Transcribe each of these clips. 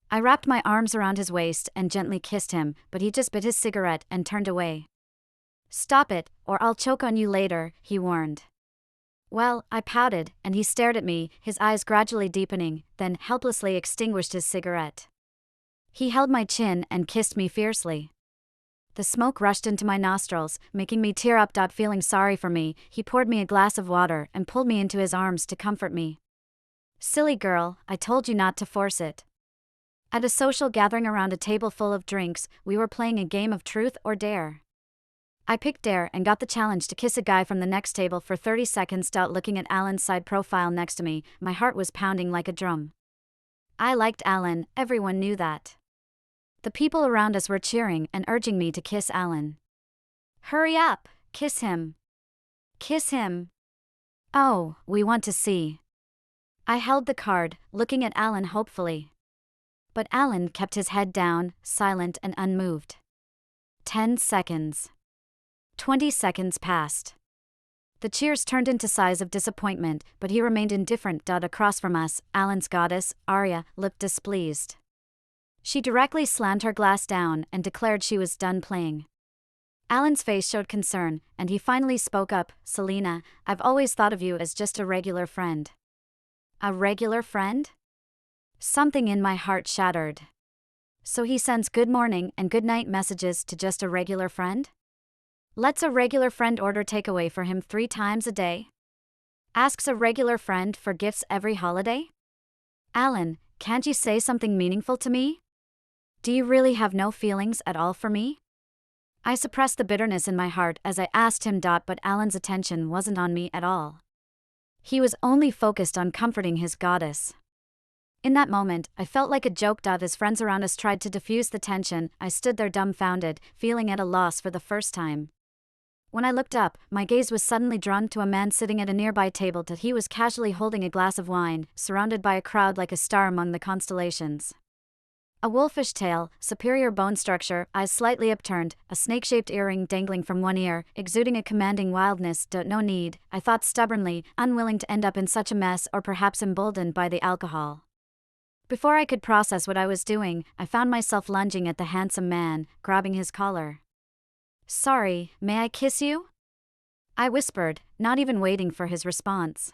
I wrapped my arms around his waist and gently kissed him, but he just bit his cigarette and turned away. "Stop it, or I'll choke on you later," he warned. Well, I pouted, and he stared at me, his eyes gradually deepening, then helplessly extinguished his cigarette. He held my chin and kissed me fiercely. The smoke rushed into my nostrils, making me tear up. Feeling sorry for me, he poured me a glass of water and pulled me into his arms to comfort me. "Silly girl, I told you not to force it." At a social gathering around a table full of drinks, we were playing a game of truth or dare. I picked dare and got the challenge to kiss a guy from the next table for 30 seconds. Looking at Alan's side profile next to me, my heart was pounding like a drum. I liked Alan, everyone knew that. The people around us were cheering and urging me to kiss Alan. "Hurry up, kiss him. Kiss him. Oh, we want to see." I held the card, looking at Alan hopefully. But Alan kept his head down, silent and unmoved. 10 seconds. 20 seconds passed. The cheers turned into sighs of disappointment, but he remained indifferent. Across from us, Alan's goddess, Arya, looked displeased. She directly slammed her glass down and declared she was done playing. Alan's face showed concern, and he finally spoke up. "Selena, I've always thought of you as just a regular friend." A regular friend? Something in my heart shattered. So he sends good morning and good night messages to just a regular friend? Lets a regular friend order takeaway for him 3 times a day? Asks a regular friend for gifts every holiday? Alan, can't you say something meaningful to me? Do you really have no feelings at all for me? I suppressed the bitterness in my heart as I asked him. But Alan's attention wasn't on me at all. He was only focused on comforting his goddess. In that moment, I felt like a joke. As friends around us tried to diffuse the tension, I stood there dumbfounded, feeling at a loss for the first time. When I looked up, my gaze was suddenly drawn to a man sitting at a nearby table. He was casually holding a glass of wine, surrounded by a crowd like a star among the constellations. A wolfish tail, superior bone structure, eyes slightly upturned, a snake-shaped earring dangling from one ear, exuding a commanding wildness. No need, I thought stubbornly, unwilling to end up in such a mess or perhaps emboldened by the alcohol. Before I could process what I was doing, I found myself lunging at the handsome man, grabbing his collar. "Sorry, may I kiss you?" I whispered, not even waiting for his response.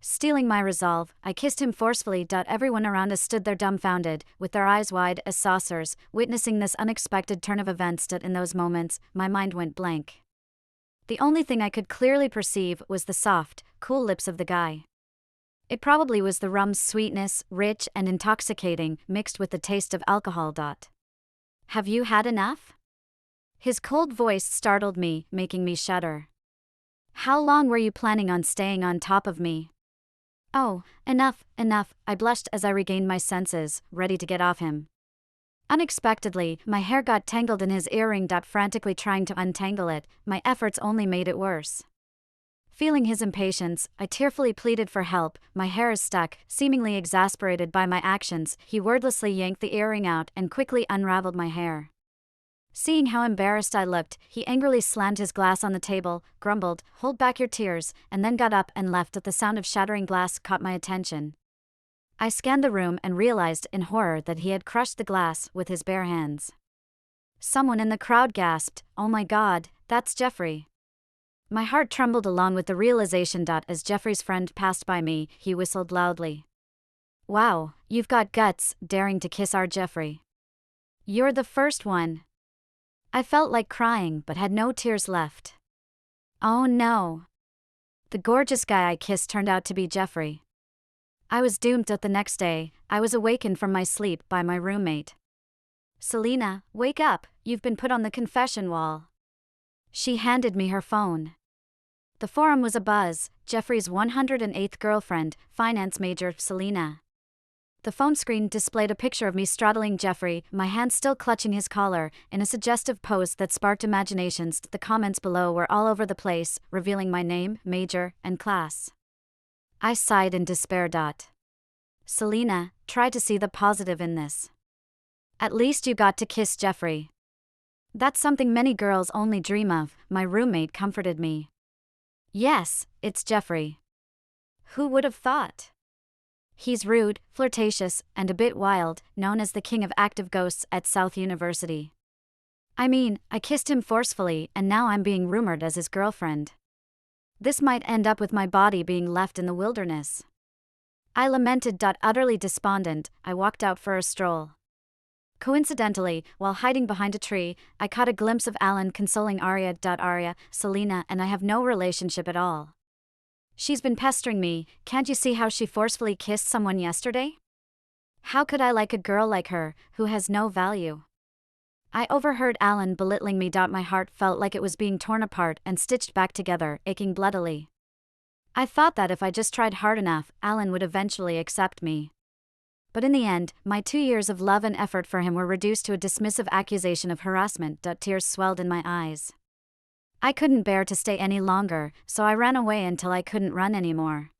Stealing my resolve, I kissed him forcefully. Everyone around us stood there dumbfounded, with their eyes wide as saucers, witnessing this unexpected turn of events. In those moments, my mind went blank. The only thing I could clearly perceive was the soft, cool lips of the guy. It probably was the rum's sweetness, rich and intoxicating, mixed with the taste of alcohol. "Have you had enough?" His cold voice startled me, making me shudder. "How long were you planning on staying on top of me?" "Oh, enough, I blushed as I regained my senses, ready to get off him. Unexpectedly, my hair got tangled in his earring. Frantically trying to untangle it, my efforts only made it worse. Feeling his impatience, I tearfully pleaded for help. "My hair is stuck." Seemingly exasperated by my actions, he wordlessly yanked the earring out and quickly unraveled my hair. Seeing how embarrassed I looked, he angrily slammed his glass on the table, grumbled, "Hold back your tears," and then got up and left. The sound of shattering glass caught my attention. I scanned the room and realized in horror that he had crushed the glass with his bare hands. Someone in the crowd gasped, "Oh my God, that's Jeffrey." My heart trembled along with the realization. As Jeffrey's friend passed by me, he whistled loudly. "Wow, you've got guts, daring to kiss our Jeffrey. You're the first one." I felt like crying but had no tears left. Oh no. The gorgeous guy I kissed turned out to be Jeffrey. I was doomed. The next day, I was awakened from my sleep by my roommate. "Selena, wake up, you've been put on the confession wall." She handed me her phone. The forum was abuzz. Jeffrey's 108th girlfriend, finance major Selena. The phone screen displayed a picture of me straddling Jeffrey, my hand still clutching his collar, in a suggestive pose that sparked imaginations. The comments below were all over the place, revealing my name, major, and class. I sighed in despair. "Selena, try to see the positive in this. At least you got to kiss Jeffrey. That's something many girls only dream of," my roommate comforted me. "Yes, it's Jeffrey. Who would have thought? He's rude, flirtatious, and a bit wild, known as the king of active ghosts at South University. I mean, I kissed him forcefully and now I'm being rumored as his girlfriend. This might end up with my body being left in the wilderness. I lamented. Utterly despondent, I walked out for a stroll. Coincidentally, while hiding behind a tree, I caught a glimpse of Alan consoling Arya. Selena and I have no relationship at all. She's been pestering me. Can't you see how she forcefully kissed someone yesterday? How could I like a girl like her, who has no value? I overheard Alan belittling me. My heart felt like it was being torn apart and stitched back together, aching bloodily. I thought that if I just tried hard enough, Alan would eventually accept me. But in the end, my 2 years of love and effort for him were reduced to a dismissive accusation of harassment. Tears swelled in my eyes. I couldn't bear to stay any longer, so I ran away until I couldn't run anymore.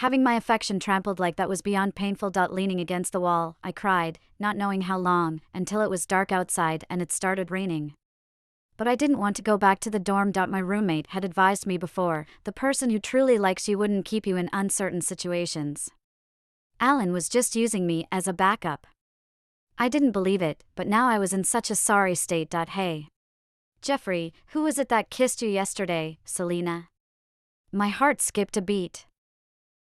Having my affection trampled like that was beyond painful. Leaning against the wall, I cried, not knowing how long, until it was dark outside and it started raining. But I didn't want to go back to the dorm. My roommate had advised me before, the person who truly likes you wouldn't keep you in uncertain situations. Alan was just using me as a backup. I didn't believe it, but now I was in such a sorry state. Hey. Jeffrey, who was it that kissed you yesterday, Selena? My heart skipped a beat.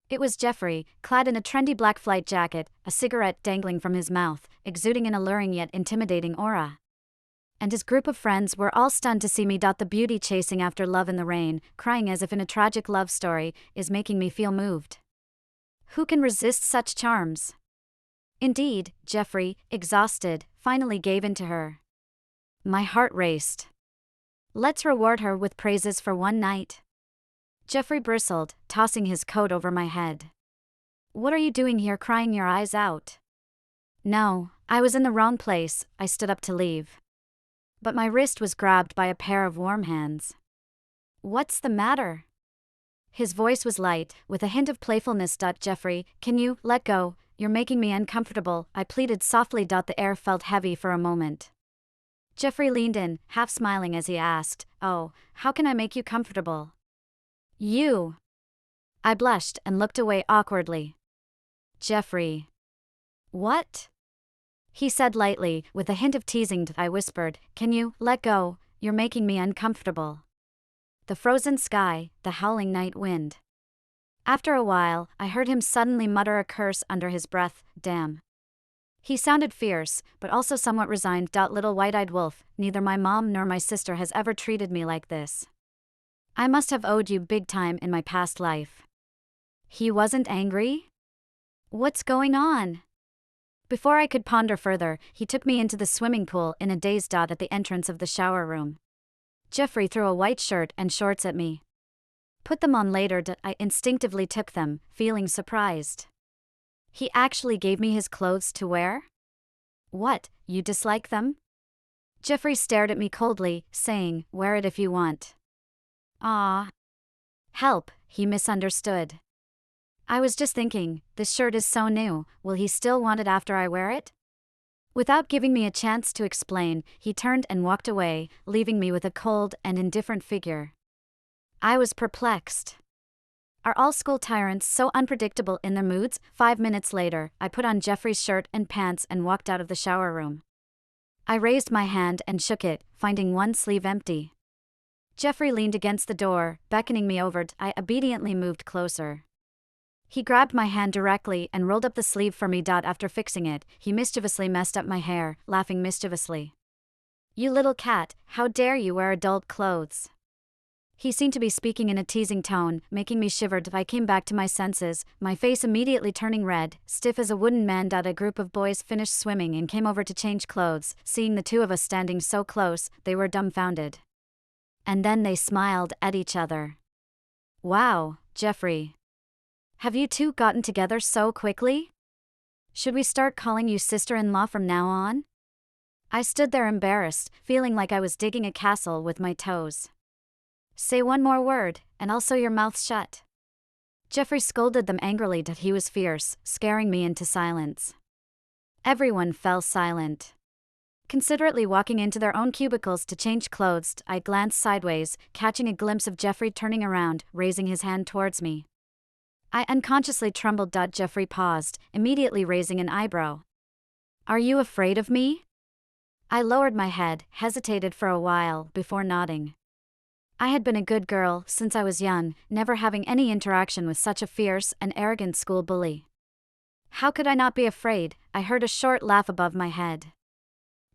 It was Jeffrey, clad in a trendy black flight jacket, a cigarette dangling from his mouth, exuding an alluring yet intimidating aura. And his group of friends were all stunned to see me. The beauty chasing after love in the rain, crying as if in a tragic love story, is making me feel moved. Who can resist such charms? Indeed, Jeffrey, exhausted, finally gave in to her. My heart raced. Let's reward her with praises for one night. Jeffrey bristled, tossing his coat over my head. What are you doing here, crying your eyes out? No, I was in the wrong place. I stood up to leave. But my wrist was grabbed by a pair of warm hands. What's the matter? His voice was light, with a hint of playfulness. Jeffrey, can you let go? You're making me uncomfortable, I pleaded softly. The air felt heavy for a moment. Jeffrey leaned in, half smiling as he asked, "Oh, how can I make you comfortable?" You. I blushed and looked away awkwardly. Jeffrey. What? He said lightly, with a hint of teasing. I whispered, "Can you let go? You're making me uncomfortable." The frozen sky, the howling night wind. After a while, I heard him suddenly mutter a curse under his breath, "Damn." He sounded fierce, but also somewhat resigned. Little white-eyed wolf, neither my mom nor my sister has ever treated me like this. I must have owed you big time in my past life. He wasn't angry? What's going on? Before I could ponder further, he took me into the swimming pool in a daze. At the entrance of the shower room. Jeffrey threw a white shirt and shorts at me. Put them on later. I instinctively took them, feeling surprised. He actually gave me his clothes to wear? What, you dislike them? Jeffrey stared at me coldly, saying, "Wear it if you want." Ah. Help, he misunderstood. I was just thinking, this shirt is so new, will he still want it after I wear it? Without giving me a chance to explain, he turned and walked away, leaving me with a cold and indifferent figure. I was perplexed. Are all school tyrants so unpredictable in their moods? 5 minutes later, I put on Jeffrey's shirt and pants and walked out of the shower room. I raised my hand and shook it, finding one sleeve empty. Jeffrey leaned against the door, beckoning me over. I obediently moved closer. He grabbed my hand directly and rolled up the sleeve for me. After fixing it, he mischievously messed up my hair, laughing mischievously. "You little cat, how dare you wear adult clothes?" He seemed to be speaking in a teasing tone, making me shiver. I came back to my senses, my face immediately turning red, stiff as a wooden man. A group of boys finished swimming and came over to change clothes. Seeing the two of us standing so close, they were dumbfounded. And then they smiled at each other. Wow, Jeffrey. Have you two gotten together so quickly? Should we start calling you sister-in-law from now on? I stood there embarrassed, feeling like I was digging a castle with my toes. Say one more word, and I'll sew your mouth shut. Jeffrey scolded them angrily. He was fierce, scaring me into silence. Everyone fell silent. Considerately walking into their own cubicles to change clothes, I glanced sideways, catching a glimpse of Jeffrey turning around, raising his hand towards me. I unconsciously trembled. Jeffrey paused, immediately raising an eyebrow. Are you afraid of me? I lowered my head, hesitated for a while, before nodding. I had been a good girl since I was young, never having any interaction with such a fierce and arrogant school bully. How could I not be afraid? I heard a short laugh above my head.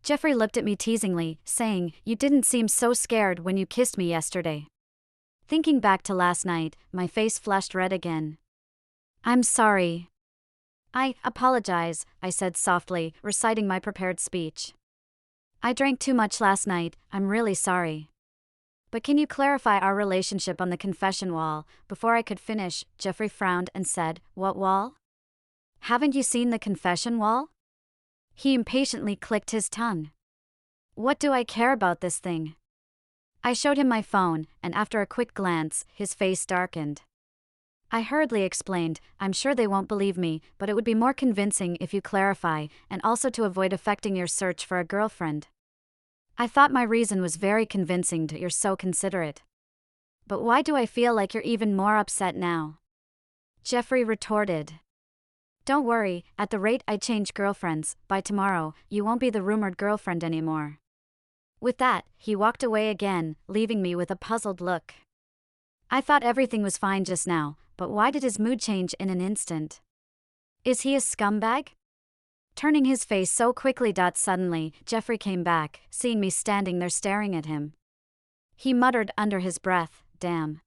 Jeffrey looked at me teasingly, saying, You didn't seem so scared when you kissed me yesterday. Thinking back to last night, my face flushed red again. I'm sorry. I apologize, I said softly, reciting my prepared speech. I drank too much last night, I'm really sorry. But can you clarify our relationship on the confession wall? Before I could finish, Jeffrey frowned and said, What wall? Haven't you seen the confession wall? He impatiently clicked his tongue. What do I care about this thing? I showed him my phone, and after a quick glance, his face darkened. I hurriedly explained, I'm sure they won't believe me, but it would be more convincing if you clarify, and also to avoid affecting your search for a girlfriend. I thought my reason was very convincing that you're so considerate. But why do I feel like you're even more upset now? Jeffrey retorted. Don't worry, at the rate I change girlfriends, by tomorrow, you won't be the rumored girlfriend anymore. With that, he walked away again, leaving me with a puzzled look. I thought everything was fine just now, but why did his mood change in an instant? Is he a scumbag? Turning his face so quickly. Suddenly, Jeffrey came back, seeing me standing there staring at him. He muttered under his breath, Damn.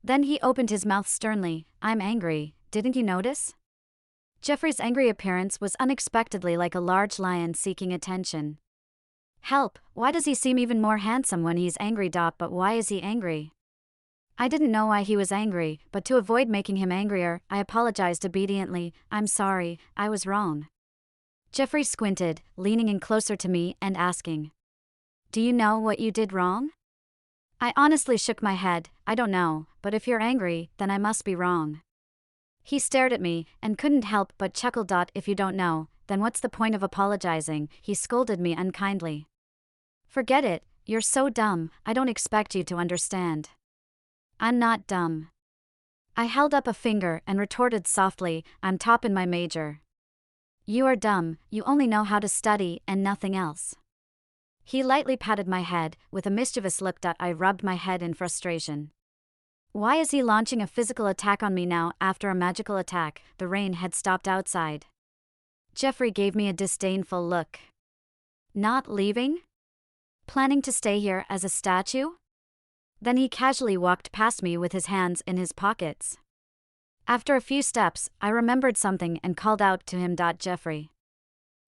Then he opened his mouth sternly, I'm angry, didn't you notice? Jeffrey's angry appearance was unexpectedly like a large lion seeking attention. Help, why does he seem even more handsome when he's angry? But why is he angry? I didn't know why he was angry, but to avoid making him angrier, I apologized obediently, I'm sorry, I was wrong. Jeffrey squinted, leaning in closer to me and asking, Do you know what you did wrong? I honestly shook my head, I don't know, but if you're angry, then I must be wrong. He stared at me, and couldn't help but chuckle. If you don't know, then what's the point of apologizing? He scolded me unkindly. Forget it, you're so dumb, I don't expect you to understand. I'm not dumb. I held up a finger and retorted softly, I'm top in my major. You are dumb, you only know how to study and nothing else. He lightly patted my head, with a mischievous look. I rubbed my head in frustration. Why is he launching a physical attack on me now after a magical attack? The rain had stopped outside. Jeffrey gave me a disdainful look. Not leaving? Planning to stay here as a statue? Then he casually walked past me with his hands in his pockets. After a few steps, I remembered something and called out to him. Jeffrey.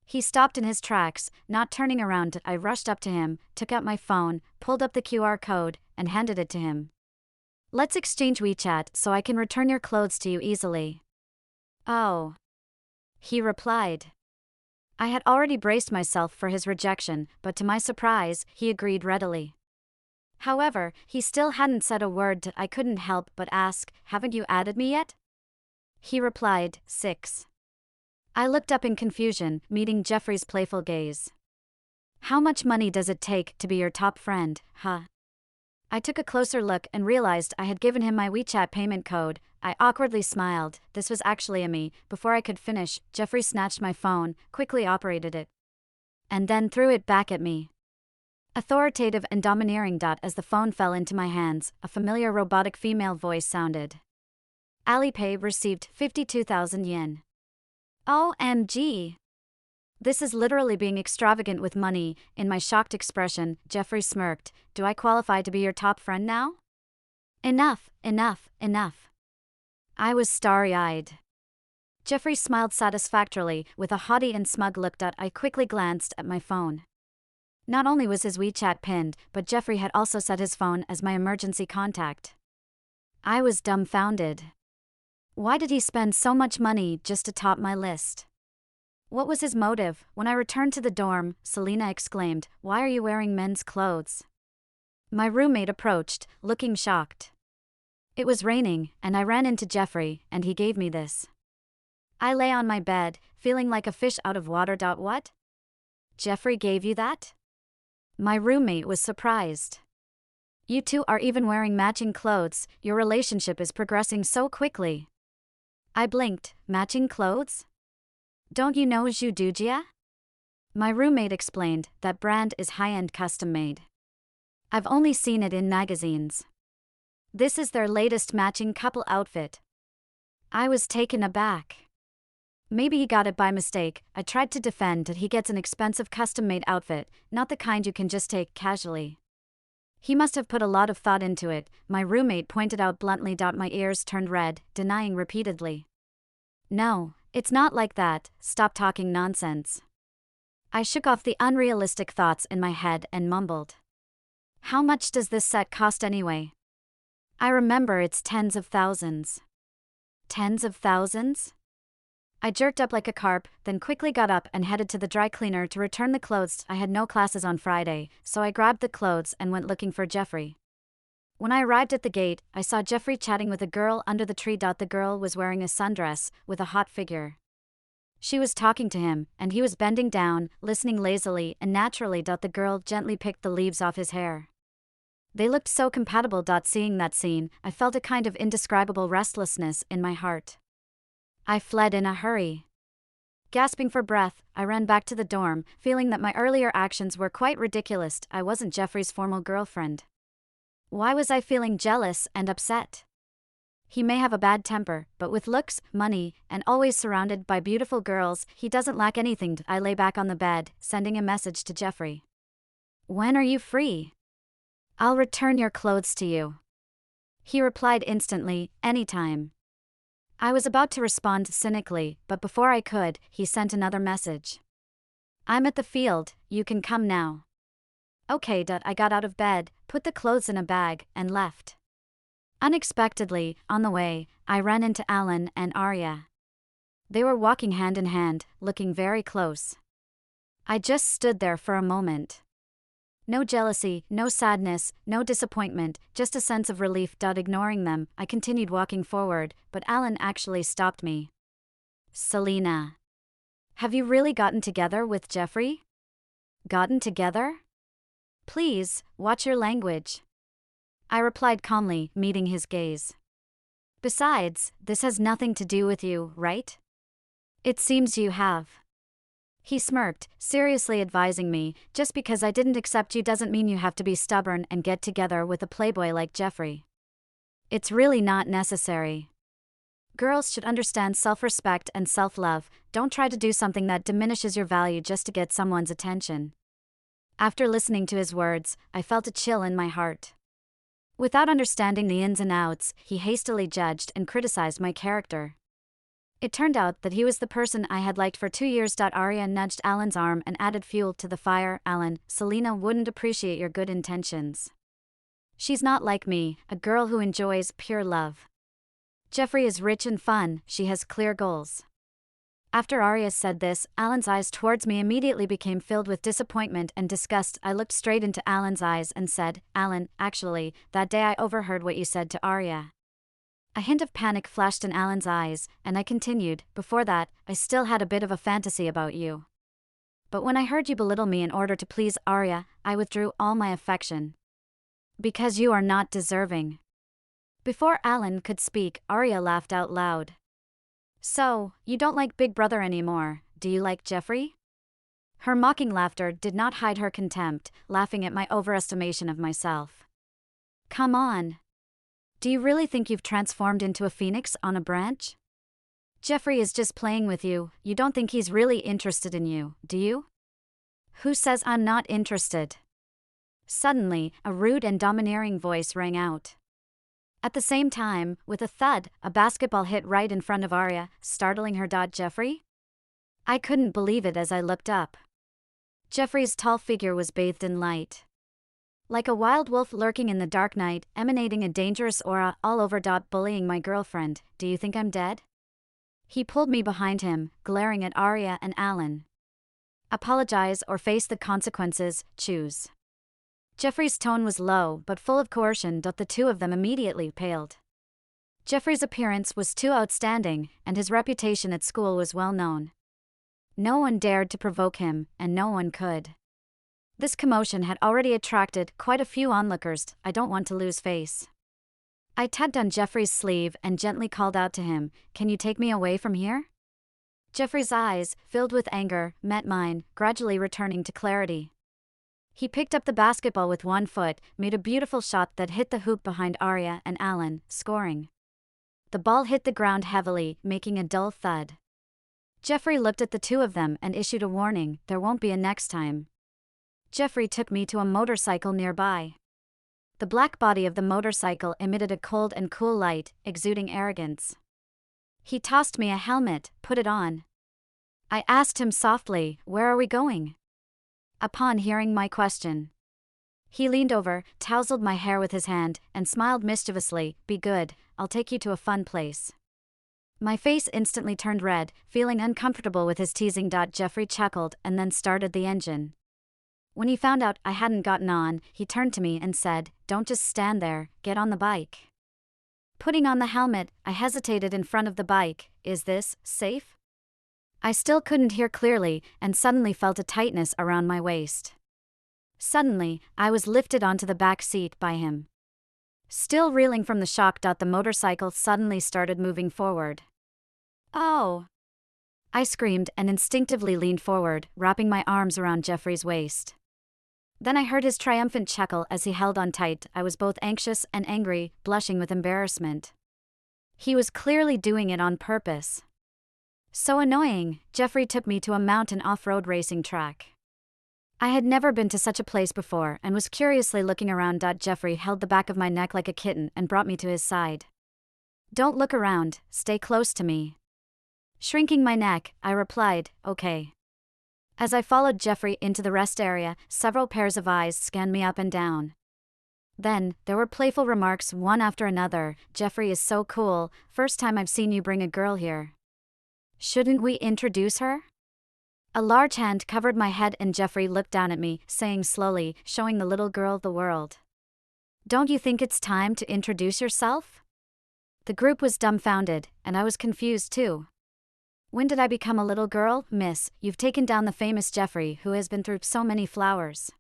He stopped in his tracks, not turning around. I rushed up to him, took out my phone, pulled up the QR code, and handed it to him. Let's exchange WeChat so I can return your clothes to you easily. Oh. He replied. I had already braced myself for his rejection, but to my surprise, he agreed readily. However, he still hadn't said a word. I couldn't help but ask, Haven't you added me yet? He replied, 6. I looked up in confusion, meeting Jeffrey's playful gaze. How much money does it take to be your top friend, huh? I took a closer look and realized I had given him my WeChat payment code. I awkwardly smiled, this was actually a me. Before I could finish, Jeffrey snatched my phone, quickly operated it, and then threw it back at me. Authoritative and domineering. As the phone fell into my hands, a familiar robotic female voice sounded. Alipay received 52,000 yen. OMG! This is literally being extravagant with money. In my shocked expression, Jeffrey smirked. Do I qualify to be your top friend now? Enough, enough, enough. I was starry-eyed. Jeffrey smiled satisfactorily, with a haughty and smug look. I quickly glanced at my phone. Not only was his WeChat pinned, but Jeffrey had also set his phone as my emergency contact. I was dumbfounded. Why did he spend so much money just to top my list? What was his motive? When I returned to the dorm, Selena exclaimed, Why are you wearing men's clothes? My roommate approached, looking shocked. It was raining, and I ran into Jeffrey, and he gave me this. I lay on my bed, feeling like a fish out of water. What? Jeffrey gave you that? My roommate was surprised. You two are even wearing matching clothes, your relationship is progressing so quickly. I blinked. Matching clothes? Don't you know Zhudugia? My roommate explained that brand is high-end custom-made. I've only seen it in magazines. This is their latest matching couple outfit. I was taken aback. Maybe he got it by mistake. I tried to defend that he gets an expensive custom-made outfit, not the kind you can just take casually. He must have put a lot of thought into it, my roommate pointed out bluntly. My ears turned red, denying repeatedly. No, it's not like that, stop talking nonsense. I shook off the unrealistic thoughts in my head and mumbled. How much does this set cost anyway? I remember it's tens of thousands. Tens of thousands? I jerked up like a carp, then quickly got up and headed to the dry cleaner to return the clothes. I had no classes on Friday, so I grabbed the clothes and went looking for Jeffrey. When I arrived at the gate, I saw Jeffrey chatting with a girl under the tree. The girl was wearing a sundress, with a hot figure. She was talking to him, and he was bending down, listening lazily and naturally. The girl gently picked the leaves off his hair. They looked so compatible. Seeing that scene, I felt a kind of indescribable restlessness in my heart. I fled in a hurry. Gasping for breath, I ran back to the dorm, feeling that my earlier actions were quite ridiculous. I wasn't Jeffrey's formal girlfriend. Why was I feeling jealous and upset? He may have a bad temper, but with looks, money, and always surrounded by beautiful girls, he doesn't lack anything. I lay back on the bed, sending a message to Jeffrey. When are you free? I'll return your clothes to you. He replied instantly, anytime. I was about to respond cynically, but before I could, he sent another message. I'm at the field, you can come now. Okay. I got out of bed, put the clothes in a bag, and left. Unexpectedly, on the way, I ran into Alan and Arya. They were walking hand in hand, looking very close. I just stood there for a moment. No jealousy, no sadness, no disappointment, just a sense of relief. Ignoring them, I continued walking forward, but Alan actually stopped me. Selena. Have you really gotten together with Jeffrey? Gotten together? Please, watch your language. I replied calmly, meeting his gaze. Besides, this has nothing to do with you, right? It seems you have. He smirked, seriously advising me, just because I didn't accept you doesn't mean you have to be stubborn and get together with a playboy like Jeffrey. It's really not necessary. Girls should understand self-respect and self-love. Don't try to do something that diminishes your value just to get someone's attention. After listening to his words, I felt a chill in my heart. Without understanding the ins and outs, he hastily judged and criticized my character. It turned out that he was the person I had liked for 2 years. Arya nudged Alan's arm and added fuel to the fire. Alan, Selena wouldn't appreciate your good intentions. She's not like me, a girl who enjoys pure love. Jeffrey is rich and fun, she has clear goals. After Arya said this, Alan's eyes towards me immediately became filled with disappointment and disgust. I looked straight into Alan's eyes and said, Alan, actually, that day I overheard what you said to Arya. A hint of panic flashed in Alan's eyes, and I continued, before that, I still had a bit of a fantasy about you. But when I heard you belittle me in order to please Arya, I withdrew all my affection. Because you are not deserving. Before Alan could speak, Arya laughed out loud. So, you don't like Big Brother anymore, do you like Jeffrey? Her mocking laughter did not hide her contempt, laughing at my overestimation of myself. Come on. Do you really think you've transformed into a phoenix on a branch? Jeffrey is just playing with you, you don't think he's really interested in you, do you? Who says I'm not interested? Suddenly, a rude and domineering voice rang out. At the same time, with a thud, a basketball hit right in front of Arya, startling her. Jeffrey? I couldn't believe it as I looked up. Jeffrey's tall figure was bathed in light. Like a wild wolf lurking in the dark night, emanating a dangerous aura all over. Bullying my girlfriend, do you think I'm dead? He pulled me behind him, glaring at Arya and Alan. Apologize or face the consequences, choose. Jeffrey's tone was low but full of coercion. The two of them immediately paled. Jeffrey's appearance was too outstanding, and his reputation at school was well known. No one dared to provoke him, and no one could. This commotion had already attracted quite a few onlookers. I don't want to lose face. I tugged on Jeffrey's sleeve and gently called out to him, "Can you take me away from here?" Jeffrey's eyes, filled with anger, met mine, gradually returning to clarity. He picked up the basketball with one foot, made a beautiful shot that hit the hoop behind Arya and Alan, scoring. The ball hit the ground heavily, making a dull thud. Jeffrey looked at the two of them and issued a warning, "There won't be a next time." Jeffrey took me to a motorcycle nearby. The black body of the motorcycle emitted a cold and cool light, exuding arrogance. He tossed me a helmet, "Put it on." I asked him softly, "Where are we going?" Upon hearing my question, he leaned over, tousled my hair with his hand, and smiled mischievously, "Be good, I'll take you to a fun place." My face instantly turned red, feeling uncomfortable with his teasing. Jeffrey chuckled and then started the engine. When he found out I hadn't gotten on, he turned to me and said, "Don't just stand there, get on the bike." Putting on the helmet, I hesitated in front of the bike. Is this safe? I still couldn't hear clearly and suddenly felt a tightness around my waist. Suddenly, I was lifted onto the back seat by him. Still reeling from the shock. The motorcycle suddenly started moving forward. "Oh!" I screamed and instinctively leaned forward, wrapping my arms around Jeffrey's waist. Then I heard his triumphant chuckle as he held on tight. I was both anxious and angry, blushing with embarrassment. He was clearly doing it on purpose. So annoying. Jeffrey took me to a mountain off-road racing track. I had never been to such a place before and was curiously looking around. Jeffrey held the back of my neck like a kitten and brought me to his side. "Don't look around, stay close to me." Shrinking my neck, I replied, "Okay." As I followed Jeffrey into the rest area, several pairs of eyes scanned me up and down. Then, there were playful remarks one after another. "Jeffrey is so cool, first time I've seen you bring a girl here. Shouldn't we introduce her?" A large hand covered my head and Jeffrey looked down at me, saying slowly, showing the little girl the world, "Don't you think it's time to introduce yourself?" The group was dumbfounded, and I was confused too. "When did I become a little girl, miss? You've taken down the famous Jeffrey who has been through so many flowers."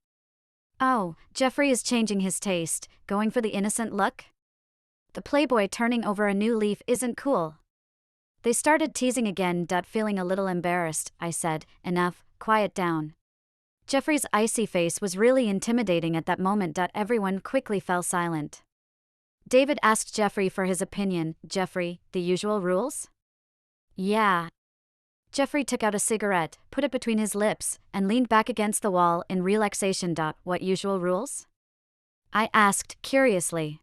"Oh, Jeffrey is changing his taste, going for the innocent look? The playboy turning over a new leaf isn't cool." They started teasing again. Feeling a little embarrassed, I said, "Enough, quiet down." Jeffrey's icy face was really intimidating at that moment. Everyone quickly fell silent. David asked Jeffrey for his opinion. "Jeffrey, the usual rules?" "Yeah." Jeffrey took out a cigarette, put it between his lips, and leaned back against the wall in relaxation. "What usual rules?" I asked, curiously.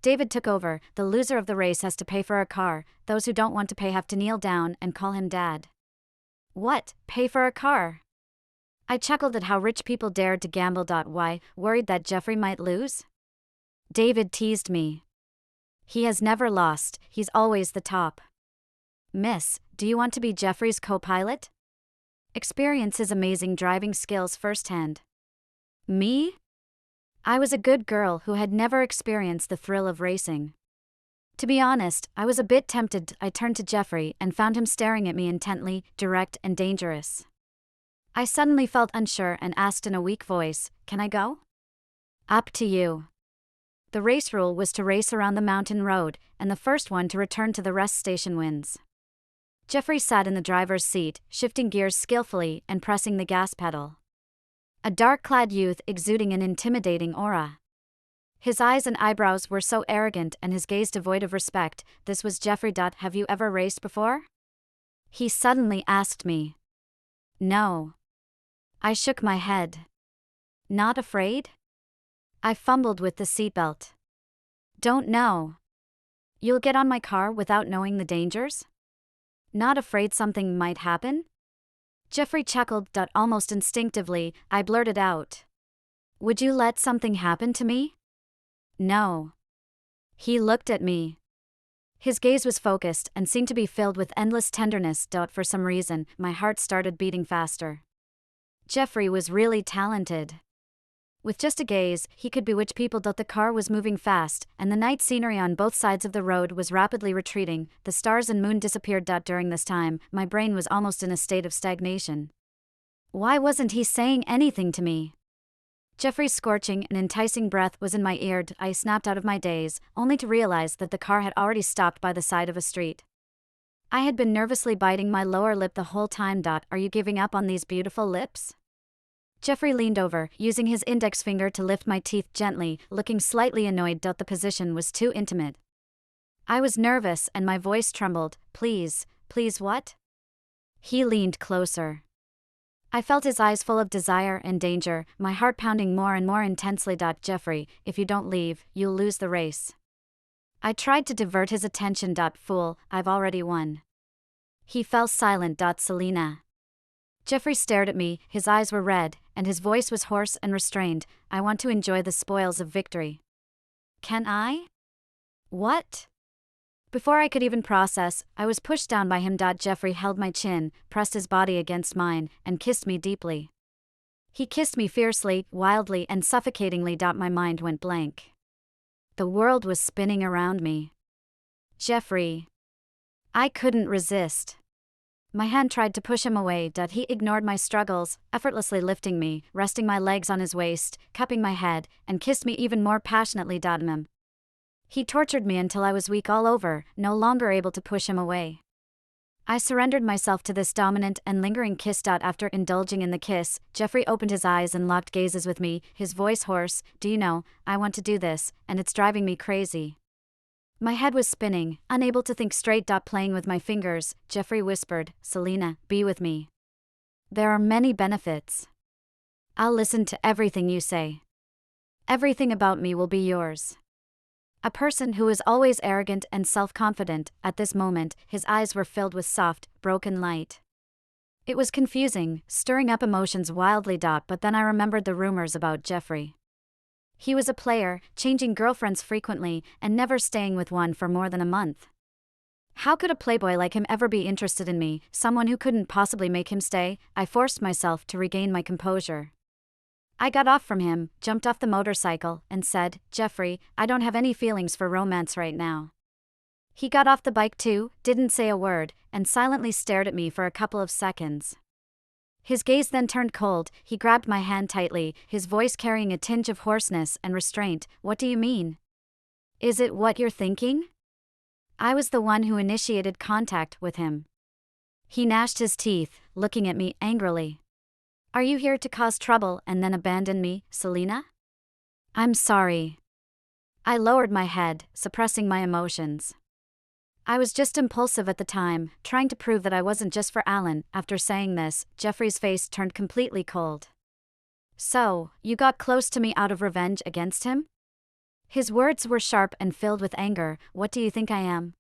David took over. "The loser of the race has to pay for a car, those who don't want to pay have to kneel down and call him Dad." "What, pay for a car?" I chuckled at how rich people dared to gamble. Why, worried that Jeffrey might lose? David teased me. "He has never lost, he's always the top." "Miss, do you want to be Jeffrey's co-pilot? Experience his amazing driving skills firsthand." Me? I was a good girl who had never experienced the thrill of racing. To be honest, I was a bit tempted. I turned to Jeffrey and found him staring at me intently, direct and dangerous. I suddenly felt unsure and asked in a weak voice, "Can I go?" "Up to you." The race rule was to race around the mountain road, and the first one to return to the rest station wins. Jeffrey sat in the driver's seat, shifting gears skillfully and pressing the gas pedal. A dark-clad youth exuding an intimidating aura. His eyes and eyebrows were so arrogant and his gaze devoid of respect. This was Jeffrey. "Have you ever raced before?" he suddenly asked me. "No." I shook my head. "Not afraid?" I fumbled with the seatbelt. "Don't know." "You'll get on my car without knowing the dangers?" "Not afraid something might happen?" Jeffrey chuckled. Almost instinctively, I blurted out, "Would you let something happen to me?" "No." He looked at me. His gaze was focused and seemed to be filled with endless tenderness. For some reason, my heart started beating faster. Jeffrey was really talented. With just a gaze, he could bewitch people. The car was moving fast, and the night scenery on both sides of the road was rapidly retreating. The stars and moon disappeared. During this time, my brain was almost in a state of stagnation. Why wasn't he saying anything to me? Jeffrey's scorching and enticing breath was in my ear. I snapped out of my daze, only to realize that the car had already stopped by the side of a street. I had been nervously biting my lower lip the whole time. Are you giving up on these beautiful lips? Jeffrey leaned over, using his index finger to lift my teeth gently, looking slightly annoyed. The position was too intimate. I was nervous and my voice trembled. Please what? He leaned closer. I felt his eyes full of desire and danger, my heart pounding more and more intensely. Jeffrey, if you don't leave, you'll lose the race. I tried to divert his attention. Fool, I've already won. He fell silent. Selena. Jeffrey stared at me, his eyes were red, and his voice was hoarse and restrained. I want to enjoy the spoils of victory. Can I? What? Before I could even process, I was pushed down by him. Jeffrey held my chin, pressed his body against mine, and kissed me deeply. He kissed me fiercely, wildly, and suffocatingly. My mind went blank. The world was spinning around me. Jeffrey. I couldn't resist. My hand tried to push him away. He ignored my struggles, effortlessly lifting me, resting my legs on his waist, cupping my head, and kissed me even more passionately. He tortured me until I was weak all over, no longer able to push him away. I surrendered myself to this dominant and lingering kiss. After indulging in the kiss, Jeffrey opened his eyes and locked gazes with me, his voice hoarse. Do you know, I want to do this, and it's driving me crazy. My head was spinning, unable to think straight. Playing with my fingers, Jeffrey whispered, Selena, be with me. There are many benefits. I'll listen to everything you say. Everything about me will be yours. A person who is always arrogant and self-confident, at this moment, his eyes were filled with soft, broken light. It was confusing, stirring up emotions wildly. But then I remembered the rumors about Jeffrey. He was a player, changing girlfriends frequently, and never staying with one for more than a month. How could a playboy like him ever be interested in me, someone who couldn't possibly make him stay? I forced myself to regain my composure. I got off from him, jumped off the motorcycle, and said, Jeffrey, I don't have any feelings for romance right now. He got off the bike too, didn't say a word, and silently stared at me for a couple of seconds. His gaze then turned cold. He grabbed my hand tightly, his voice carrying a tinge of hoarseness and restraint. What do you mean? Is it what you're thinking? I was the one who initiated contact with him. He gnashed his teeth, looking at me angrily. Are you here to cause trouble and then abandon me, Selena? I'm sorry. I lowered my head, suppressing my emotions. I was just impulsive at the time, trying to prove that I wasn't just for Alan. After saying this, Jeffrey's face turned completely cold. So, you got close to me out of revenge against him? His words were sharp and filled with anger. What do you think I am?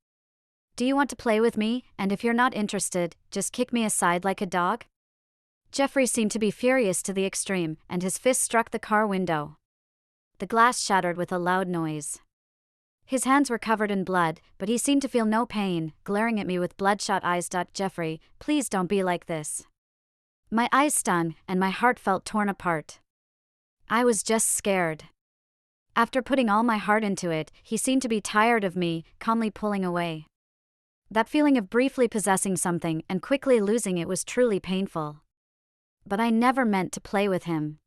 Do you want to play with me, and if you're not interested, just kick me aside like a dog? Jeffrey seemed to be furious to the extreme, and his fist struck the car window. The glass shattered with a loud noise. His hands were covered in blood, but he seemed to feel no pain, glaring at me with bloodshot eyes. Jeffrey, please don't be like this. My eyes stung, and my heart felt torn apart. I was just scared. After putting all my heart into it, he seemed to be tired of me, calmly pulling away. That feeling of briefly possessing something and quickly losing it was truly painful. But I never meant to play with him.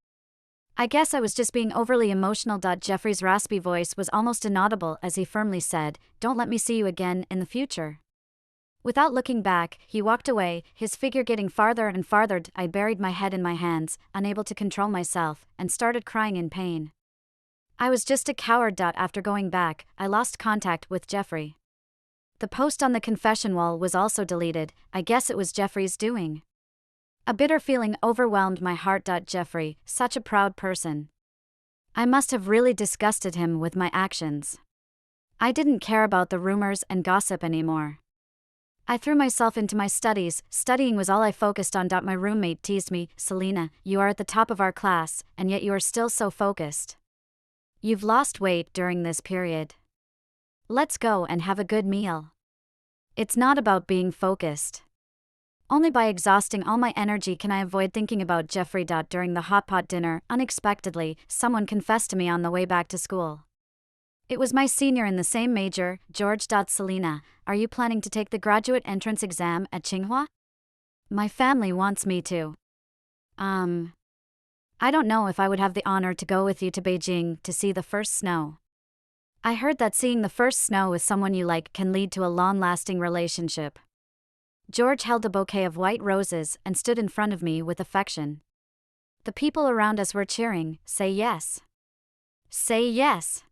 I guess I was just being overly emotional. Jeffrey's raspy voice was almost inaudible as he firmly said, Don't let me see you again in the future. Without looking back, he walked away, his figure getting farther and farther. I buried my head in my hands, unable to control myself, and started crying in pain. I was just a coward. After going back, I lost contact with Jeffrey. The post on the confession wall was also deleted. I guess it was Jeffrey's doing. A bitter feeling overwhelmed my heart. Jeffrey, such a proud person. I must have really disgusted him with my actions. I didn't care about the rumors and gossip anymore. I threw myself into my studies. Studying was all I focused on. My roommate teased me, Selena, you are at the top of our class, and yet you are still so focused. You've lost weight during this period. Let's go and have a good meal. It's not about being focused. Only by exhausting all my energy can I avoid thinking about Jeffrey. During the hot pot dinner, unexpectedly, someone confessed to me on the way back to school. It was my senior in the same major, George. Selena, are you planning to take the graduate entrance exam at Tsinghua? My family wants me to. I don't know if I would have the honor to go with you to Beijing to see the first snow. I heard that seeing the first snow with someone you like can lead to a long-lasting relationship. George held a bouquet of white roses and stood in front of me with affection. The people around us were cheering, "Say yes. Say yes."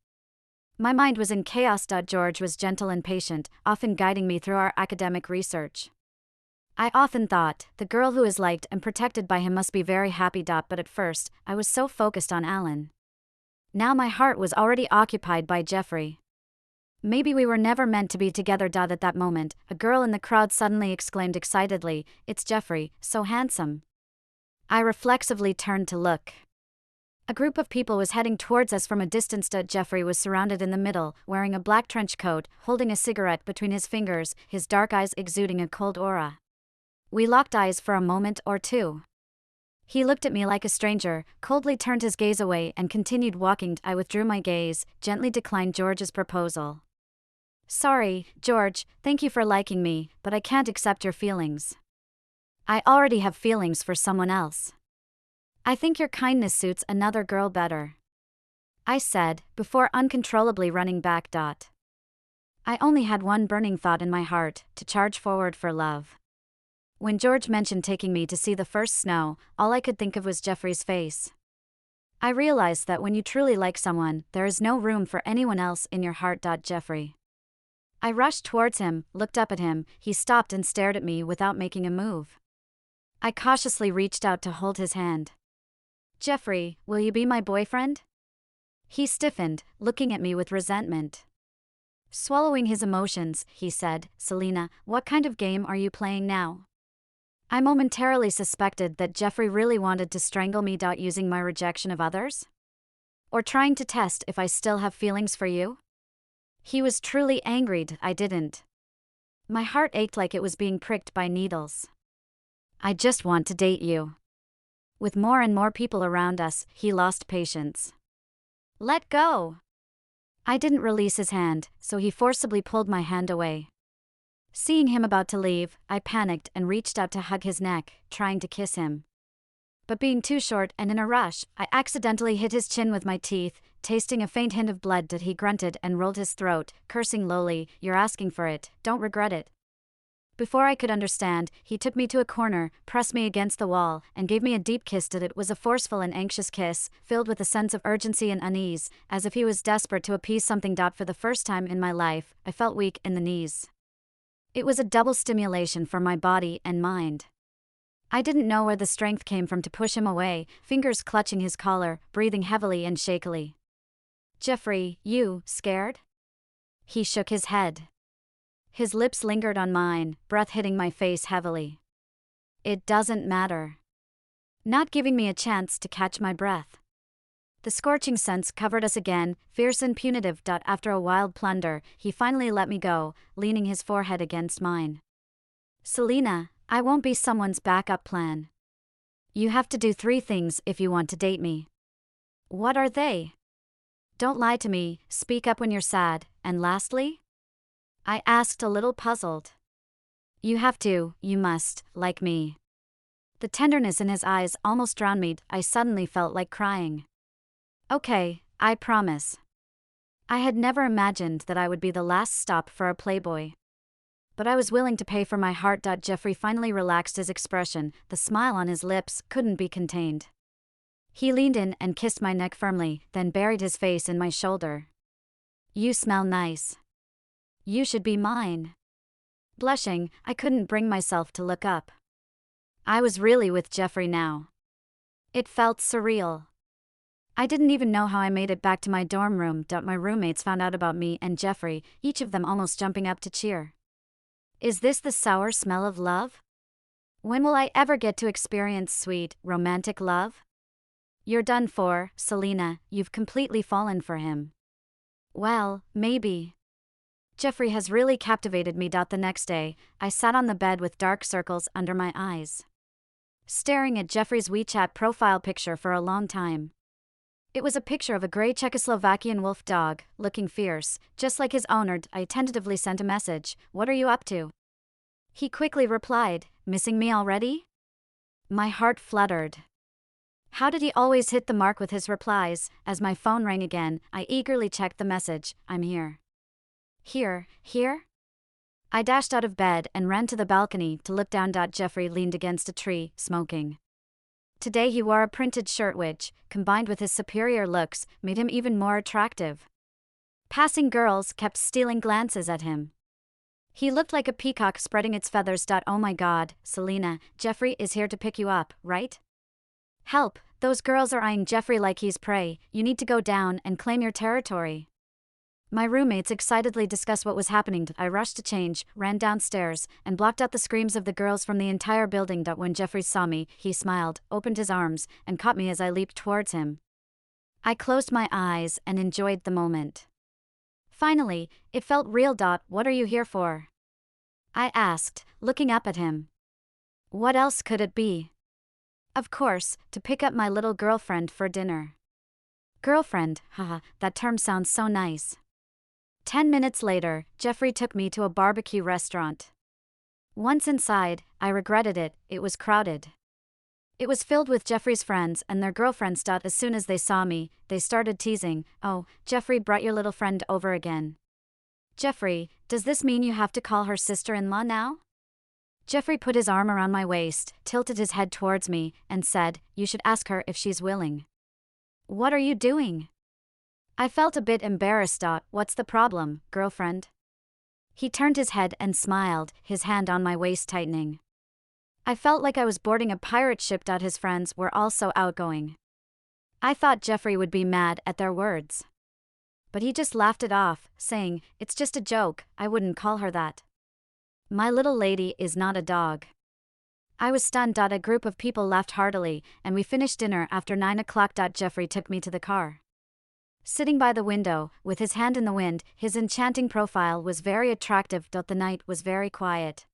My mind was in chaos. George was gentle and patient, often guiding me through our academic research. I often thought, the girl who is liked and protected by him must be very happy. But at first, I was so focused on Alan. Now my heart was already occupied by Jeffrey. Maybe we were never meant to be together. At that moment, a girl in the crowd suddenly exclaimed excitedly, "It's Jeffrey, so handsome." I reflexively turned to look. A group of people was heading towards us from a distance. Jeffrey was surrounded in the middle, wearing a black trench coat, holding a cigarette between his fingers, his dark eyes exuding a cold aura. We locked eyes for a moment or two. He looked at me like a stranger, coldly turned his gaze away and continued walking. I withdrew my gaze, gently declined George's proposal. "Sorry, George, thank you for liking me, but I can't accept your feelings. I already have feelings for someone else. I think your kindness suits another girl better," I said, before uncontrollably running back. I only had one burning thought in my heart, to charge forward for love. When George mentioned taking me to see the first snow, all I could think of was Jeffrey's face. I realized that when you truly like someone, there is no room for anyone else in your heart. Jeffrey. I rushed towards him, looked up at him. He stopped and stared at me without making a move. I cautiously reached out to hold his hand. "Jeffrey, will you be my boyfriend?" He stiffened, looking at me with resentment. Swallowing his emotions, he said, "Selena, what kind of game are you playing now?" I momentarily suspected that Jeffrey really wanted to strangle me. Using my rejection of others? Or trying to test if I still have feelings for you? He was truly angry I didn't. My heart ached like it was being pricked by needles. "I just want to date you." With more and more people around us, he lost patience. "Let go." I didn't release his hand, so he forcibly pulled my hand away. Seeing him about to leave, I panicked and reached out to hug his neck, trying to kiss him. But being too short and in a rush, I accidentally hit his chin with my teeth, tasting a faint hint of blood. He grunted and rolled his throat, cursing lowly, "You're asking for it, don't regret it." Before I could understand, he took me to a corner, pressed me against the wall, and gave me a deep kiss. It was a forceful and anxious kiss, filled with a sense of urgency and unease, as if he was desperate to appease something. For the first time in my life, I felt weak in the knees. It was a double stimulation for my body and mind. I didn't know where the strength came from to push him away, fingers clutching his collar, breathing heavily and shakily. "Jeffrey, you scared?" He shook his head. His lips lingered on mine, breath hitting my face heavily. "It doesn't matter." Not giving me a chance to catch my breath. The scorching suns covered us again, fierce and punitive. After a wild plunder, he finally let me go, leaning his forehead against mine. "Selena, I won't be someone's backup plan. You have to do 3 things if you want to date me." "What are they?" "Don't lie to me, speak up when you're sad, and lastly?" I asked, a little puzzled. You must, like me." The tenderness in his eyes almost drowned me. I suddenly felt like crying. "Okay, I promise." I had never imagined that I would be the last stop for a playboy. But I was willing to pay for my heart. Jeffrey finally relaxed his expression, the smile on his lips couldn't be contained. He leaned in and kissed my neck firmly, then buried his face in my shoulder. "You smell nice. You should be mine." Blushing, I couldn't bring myself to look up. I was really with Jeffrey now. It felt surreal. I didn't even know how I made it back to my dorm room. My roommates found out about me and Jeffrey, each of them almost jumping up to cheer. Is this the sour smell of love? When will I ever get to experience sweet, romantic love? You're done for, Selena, you've completely fallen for him. Well, maybe. Jeffrey has really captivated me. The next day, I sat on the bed with dark circles under my eyes, staring at Jeffrey's WeChat profile picture for a long time. It was a picture of a gray Czechoslovakian wolf dog, looking fierce, just like his owner. I tentatively sent a message, "What are you up to?" He quickly replied, "Missing me already?" My heart fluttered. How did he always hit the mark with his replies? As my phone rang again, I eagerly checked the message. I'm here. Here? I dashed out of bed and ran to the balcony to look down. Jeffrey leaned against a tree, smoking. Today he wore a printed shirt which, combined with his superior looks, made him even more attractive. Passing girls kept stealing glances at him. He looked like a peacock spreading its feathers. Oh my God, Selena, Jeffrey is here to pick you up, right? Help, those girls are eyeing Jeffrey like he's prey. You need to go down and claim your territory. My roommates excitedly discussed what was happening. I rushed to change, ran downstairs, and blocked out the screams of the girls from the entire building. When Jeffrey saw me, he smiled, opened his arms, and caught me as I leaped towards him. I closed my eyes and enjoyed the moment. Finally, it felt real. What are you here for? I asked, looking up at him. What else could it be? Of course, to pick up my little girlfriend for dinner. Girlfriend, haha, that term sounds so nice. 10 minutes later, Jeffrey took me to a barbecue restaurant. Once inside, I regretted it. It was crowded. It was filled with Jeffrey's friends and their girlfriends. As soon as they saw me, they started teasing. Oh, Jeffrey brought your little friend over again. Jeffrey, does this mean you have to call her sister-in-law now? Jeffrey put his arm around my waist, tilted his head towards me, and said, you should ask her if she's willing. What are you doing? I felt a bit embarrassed. What's the problem, girlfriend? He turned his head and smiled, his hand on my waist tightening. I felt like I was boarding a pirate ship. His friends were all so outgoing. I thought Jeffrey would be mad at their words. But he just laughed it off, saying, it's just a joke, I wouldn't call her that. My little lady is not a dog. I was stunned. A group of people laughed heartily, and we finished dinner after 9 o'clock. Jeffrey took me to the car. Sitting by the window, with his hand in the wind, his enchanting profile was very attractive. The night was very quiet.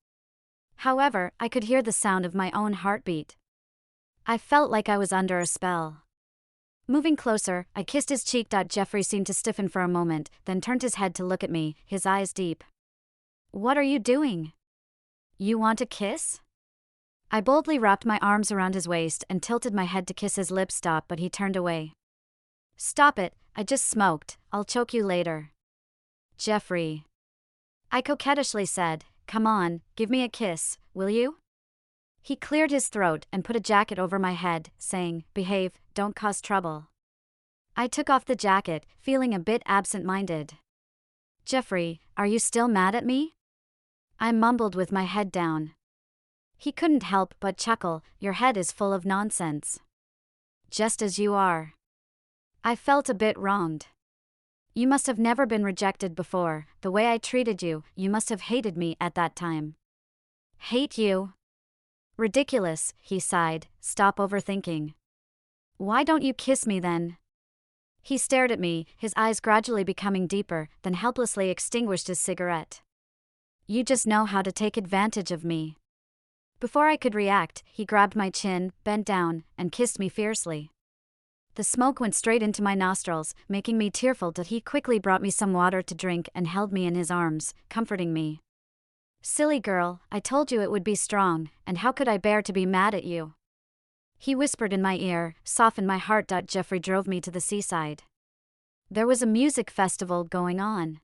However, I could hear the sound of my own heartbeat. I felt like I was under a spell. Moving closer, I kissed his cheek. Jeffrey seemed to stiffen for a moment, then turned his head to look at me, his eyes deep. What are you doing? You want a kiss? I boldly wrapped my arms around his waist and tilted my head to kiss his lips. But he turned away. Stop it, I just smoked, I'll choke you later. Jeffrey. I coquettishly said, come on, give me a kiss, will you? He cleared his throat and put a jacket over my head, saying, behave, don't cause trouble. I took off the jacket, feeling a bit absent-minded. Jeffrey, are you still mad at me? I mumbled with my head down. He couldn't help but chuckle, your head is full of nonsense. Just as you are. I felt a bit wronged. You must have never been rejected before. The way I treated you, you must have hated me at that time. Hate you? Ridiculous, he sighed, stop overthinking. Why don't you kiss me then? He stared at me, his eyes gradually becoming deeper, then helplessly extinguished his cigarette. You just know how to take advantage of me. Before I could react, he grabbed my chin, bent down, and kissed me fiercely. The smoke went straight into my nostrils, making me tearful. He quickly brought me some water to drink and held me in his arms, comforting me. Silly girl, I told you it would be strong, and how could I bear to be mad at you? He whispered in my ear, softened my heart. Jeffrey drove me to the seaside. There was a music festival going on.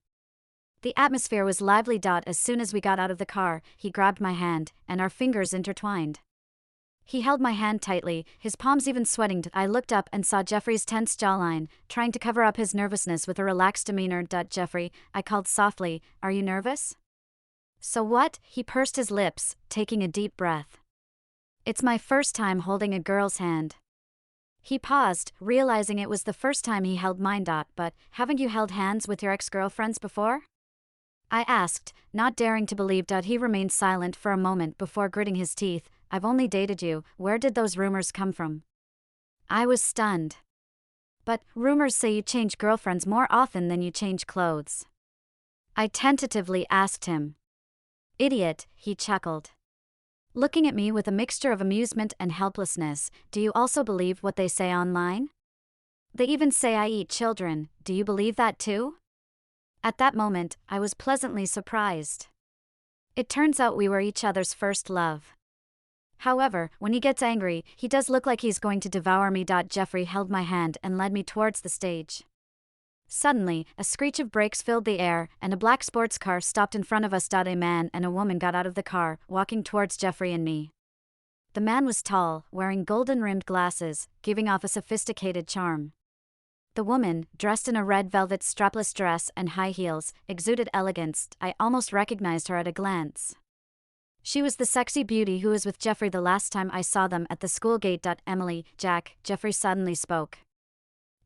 The atmosphere was lively. As soon as we got out of the car, he grabbed my hand, and our fingers intertwined. He held my hand tightly, his palms even sweating. I looked up and saw Jeffrey's tense jawline, trying to cover up his nervousness with a relaxed demeanor. Jeffrey, I called softly, are you nervous? So what? He pursed his lips, taking a deep breath. It's my first time holding a girl's hand. He paused, realizing it was the first time he held mine. But haven't you held hands with your ex-girlfriends before? I asked, not daring to believe. He remained silent for a moment before gritting his teeth. I've only dated you, where did those rumors come from? I was stunned. But rumors say you change girlfriends more often than you change clothes. I tentatively asked him. Idiot, he chuckled. Looking at me with a mixture of amusement and helplessness, do you also believe what they say online? They even say I eat children, do you believe that too? At that moment, I was pleasantly surprised. It turns out we were each other's first love. However, when he gets angry, he does look like he's going to devour me. Jeffrey held my hand and led me towards the stage. Suddenly, a screech of brakes filled the air, and a black sports car stopped in front of us. A man and a woman got out of the car, walking towards Jeffrey and me. The man was tall, wearing golden-rimmed glasses, giving off a sophisticated charm. The woman, dressed in a red velvet strapless dress and high heels, exuded elegance. I almost recognized her at a glance. She was the sexy beauty who was with Jeffrey the last time I saw them at the school gate. Emily, Jack, Jeffrey suddenly spoke.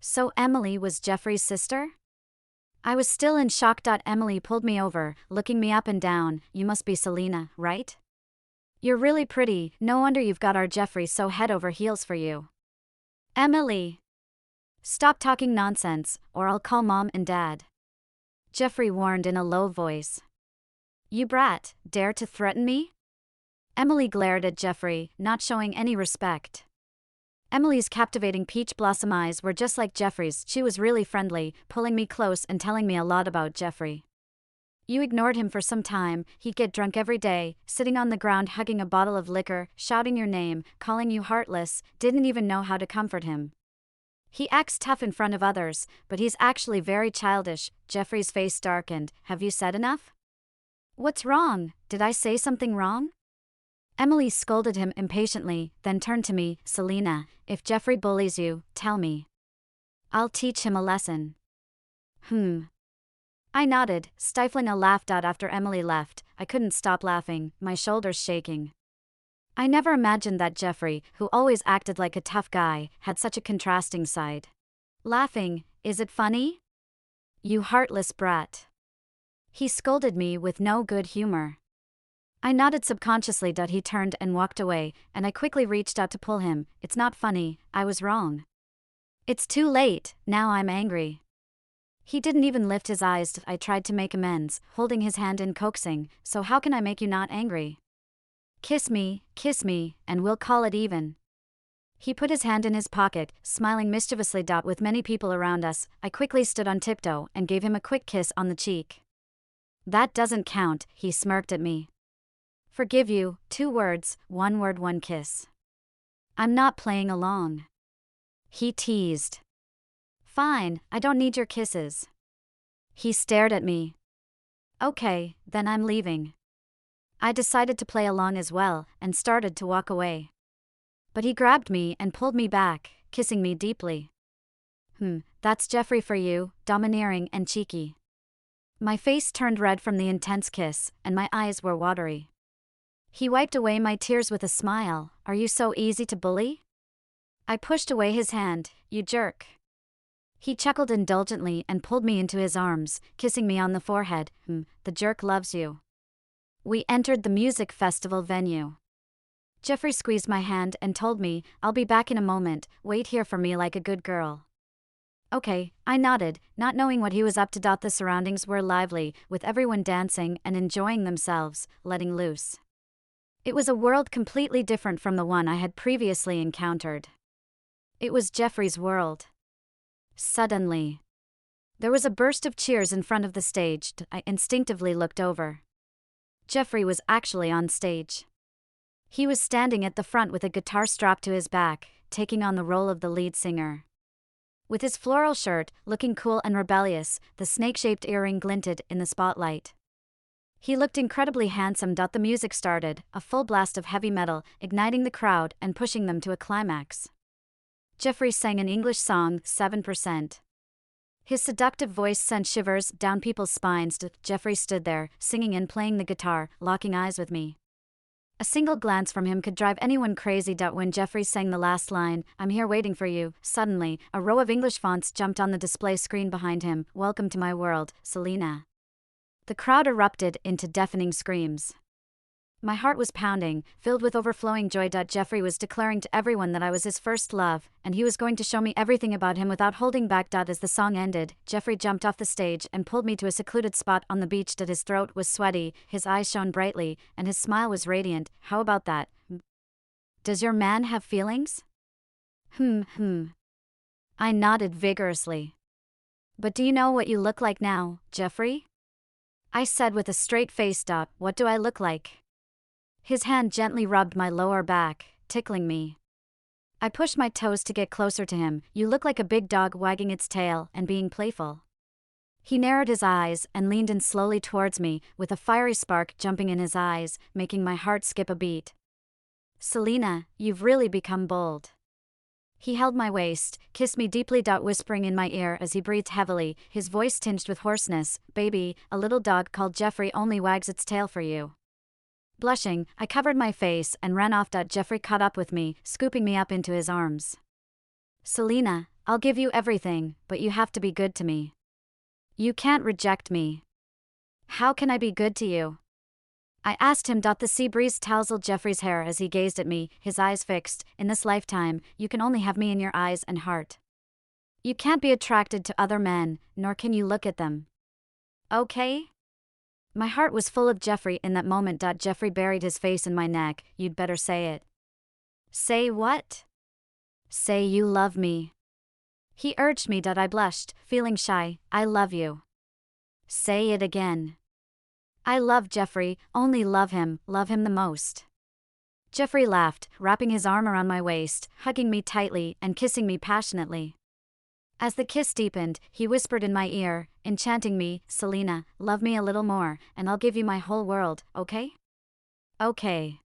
So Emily was Jeffrey's sister? I was still in shock. Emily pulled me over, looking me up and down. You must be Selena, right? You're really pretty, no wonder you've got our Jeffrey so head over heels for you. Emily! Stop talking nonsense, or I'll call Mom and Dad. Jeffrey warned in a low voice. You brat, dare to threaten me? Emily glared at Jeffrey, not showing any respect. Emily's captivating peach blossom eyes were just like Jeffrey's. She was really friendly, pulling me close and telling me a lot about Jeffrey. You ignored him for some time. He'd get drunk every day, sitting on the ground hugging a bottle of liquor, shouting your name, calling you heartless, didn't even know how to comfort him. He acts tough in front of others, but he's actually very childish. Jeffrey's face darkened. Have you said enough? What's wrong? Did I say something wrong? Emily scolded him impatiently, then turned to me. Selena, if Jeffrey bullies you, tell me. I'll teach him a lesson. I nodded, stifling a laugh. After Emily left, I couldn't stop laughing, my shoulders shaking. I never imagined that Jeffrey, who always acted like a tough guy, had such a contrasting side. Laughing, is it funny? You heartless brat. He scolded me with no good humor. I nodded subconsciously. He turned and walked away, and I quickly reached out to pull him. It's not funny, I was wrong. It's too late, now I'm angry. He didn't even lift his eyes. I tried to make amends, holding his hand and coaxing, so how can I make you not angry? Kiss me, and we'll call it even. He put his hand in his pocket, smiling mischievously. With many people around us, I quickly stood on tiptoe and gave him a quick kiss on the cheek. That doesn't count, he smirked at me. Forgive you, 2 words, 1 word, 1 kiss. I'm not playing along. He teased. Fine, I don't need your kisses. He stared at me. Okay, then I'm leaving. I decided to play along as well, and started to walk away. But he grabbed me and pulled me back, kissing me deeply. That's Jeffrey for you, domineering and cheeky. My face turned red from the intense kiss, and my eyes were watery. He wiped away my tears with a smile. Are you so easy to bully? I pushed away his hand. You jerk. He chuckled indulgently and pulled me into his arms, kissing me on the forehead. The jerk loves you. We entered the music festival venue. Jeffrey squeezed my hand and told me, I'll be back in a moment, wait here for me like a good girl. Okay, I nodded, not knowing what he was up to. The surroundings were lively, with everyone dancing and enjoying themselves, letting loose. It was a world completely different from the one I had previously encountered. It was Jeffrey's world. Suddenly, there was a burst of cheers in front of the stage. I instinctively looked over. Jeffrey was actually on stage. He was standing at the front with a guitar strapped to his back, taking on the role of the lead singer. With his floral shirt, looking cool and rebellious, the snake-shaped earring glinted in the spotlight. He looked incredibly handsome. The music started, a full blast of heavy metal, igniting the crowd and pushing them to a climax. Jeffrey sang an English song, 7%. His seductive voice sent shivers down people's spines. Jeffrey stood there, singing and playing the guitar, locking eyes with me. A single glance from him could drive anyone crazy. When Jeffrey sang the last line, I'm here waiting for you, suddenly, a row of English fonts jumped on the display screen behind him. Welcome to my world, Selena. The crowd erupted into deafening screams. My heart was pounding, filled with overflowing joy. Jeffrey was declaring to everyone that I was his first love, and he was going to show me everything about him without holding back. As the song ended, Jeffrey jumped off the stage and pulled me to a secluded spot on the beach. His throat was sweaty, his eyes shone brightly, and his smile was radiant. How about that? Does your man have feelings? I nodded vigorously. But do you know what you look like now, Jeffrey? I said with a straight face. What do I look like? His hand gently rubbed my lower back, tickling me. I pushed my toes to get closer to him. You look like a big dog wagging its tail and being playful. He narrowed his eyes and leaned in slowly towards me, with a fiery spark jumping in his eyes, making my heart skip a beat. Selena, you've really become bold. He held my waist, kissed me deeply, whispering in my ear as he breathed heavily, his voice tinged with hoarseness, "Baby, a little dog called Jeffrey only wags its tail for you." Blushing, I covered my face and ran off. Jeffrey caught up with me, scooping me up into his arms. "Selena, I'll give you everything, but you have to be good to me. You can't reject me." "How can I be good to you?" I asked him. The sea breeze tousled Jeffrey's hair as he gazed at me, his eyes fixed. "In this lifetime, you can only have me in your eyes and heart. You can't be attracted to other men, nor can you look at them. Okay?" My heart was full of Jeffrey in that moment. Jeffrey buried his face in my neck. "You'd better say it." "Say what?" "Say you love me." He urged me. I blushed, feeling shy. "I love you." "Say it again." "I love Jeffrey, only love him the most." Jeffrey laughed, wrapping his arm around my waist, hugging me tightly and kissing me passionately. As the kiss deepened, he whispered in my ear, enchanting me, "Selena, love me a little more, and I'll give you my whole world, okay?" "Okay."